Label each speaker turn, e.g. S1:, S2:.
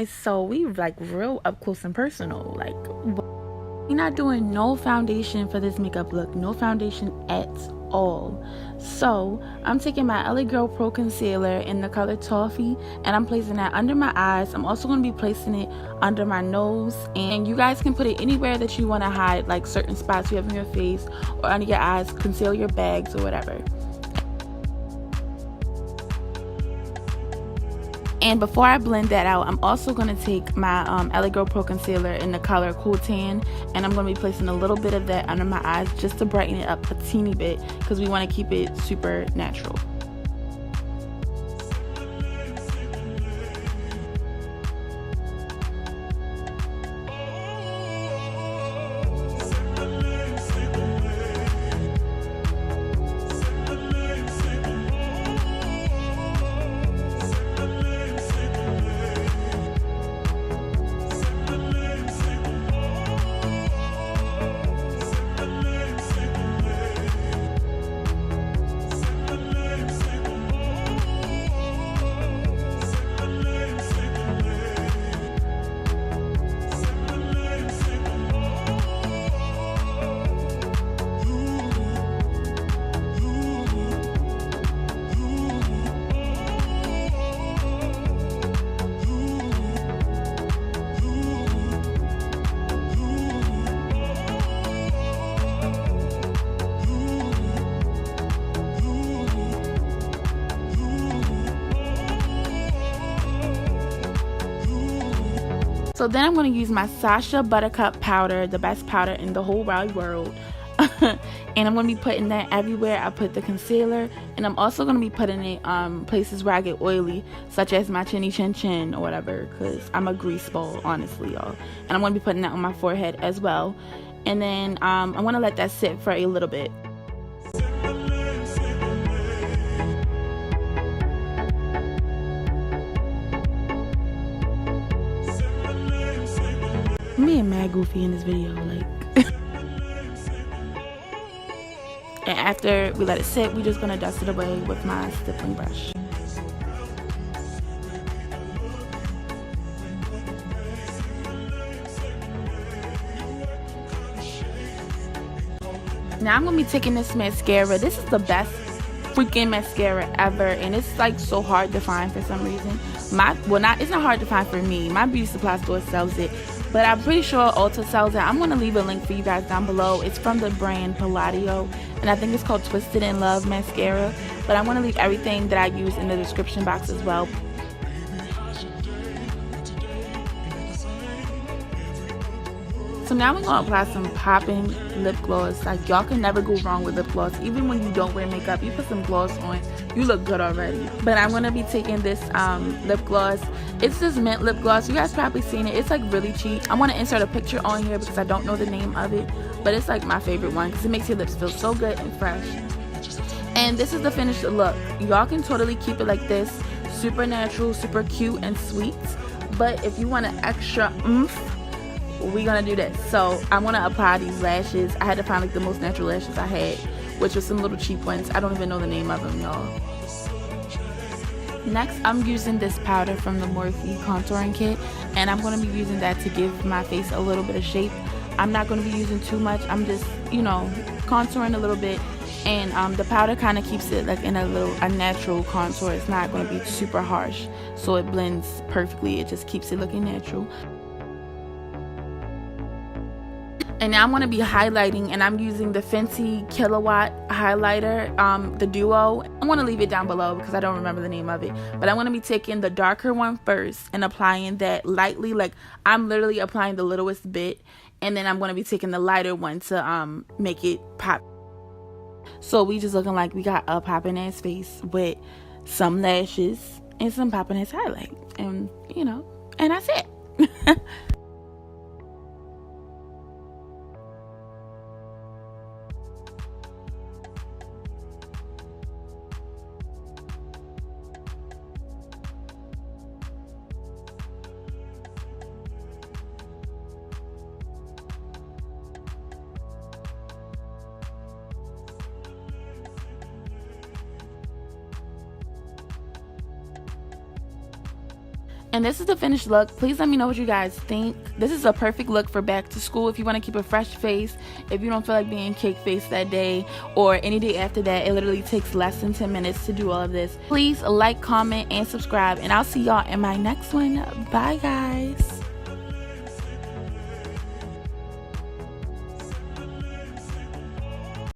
S1: guys, so we like real up close and personal. Like, we're not doing no foundation for this makeup look, no foundation at all. So I'm taking my LA Girl Pro concealer in the color Toffee, and I'm placing that under my eyes. I'm also going to be placing it under my nose, and you guys can put it anywhere that you want to hide, like certain spots you have in your face or under your eyes, conceal your bags or whatever. And before I blend that out, I'm also going to take my LA Girl Pro concealer in the color Cool Tan, and I'm going to be placing a little bit of that under my eyes just to brighten it up a teeny bit, because we want to keep it super natural. So then I'm going to use my Sacha buttercup powder, the best powder in the whole wide world. And I'm going to be putting that everywhere I put the concealer. And I'm also going to be putting it places where I get oily, such as my chinny chin chin or whatever, because I'm a grease ball, honestly, y'all. And I'm going to be putting that on my forehead as well. And then I'm going to let that sit for a little bit. Me and mad goofy in this video, like. And after we let it sit, we're just gonna dust it away with my stippling brush. Now I'm gonna be taking this mascara. This is the best freaking mascara ever, and it's like so hard to find for some reason. It's not hard to find for me. My beauty supply store sells it, but I'm pretty sure Ulta sells it. I'm going to leave a link for you guys down below. It's from the brand Palladio, and I think it's called Twisted in Love mascara. But I'm going to leave everything that I use in the description box as well. So now we're going to apply some popping lip gloss. Like, y'all can never go wrong with lip gloss. Even when you don't wear makeup, you put some gloss on, you look good already. But I'm going to be taking this lip gloss. It's this mint lip gloss. You guys probably seen it. It's like really cheap. I want to insert a picture on here because I don't know the name of it. But it's like my favorite one because it makes your lips feel so good and fresh. And this is the finished look. Y'all can totally keep it like this. Super natural, super cute and sweet. But if you want an extra oomph, we're gonna do this. So I'm gonna apply these lashes. I had to find like the most natural lashes I had, which was some little cheap ones. I don't even know the name of them, y'all. Next, I'm using this powder from the Morphe contouring kit, and I'm going to be using that to give my face a little bit of shape. I'm not going to be using too much. I'm just, you know, contouring a little bit, and the powder kind of keeps it like in a natural contour. It's not going to be super harsh, so it blends perfectly. It just keeps it looking natural. And now I'm going to be highlighting, and I'm using the Fenty Killawatt highlighter, the duo. I'm going to leave it down below because I don't remember the name of it. But I'm going to be taking the darker one first and applying that lightly. Like, I'm literally applying the littlest bit. And then I'm going to be taking the lighter one to make it pop. So we just looking like we got a popping ass face with some lashes and some popping ass highlight. And, you know, and that's it. And this is the finished look. Please let me know what you guys think. This is a perfect look for back to school if you want to keep a fresh face, if you don't feel like being cake face that day or any day after that. It literally takes less than 10 minutes to do all of this. Please like, comment, and subscribe, and I'll see y'all in my next one. Bye guys.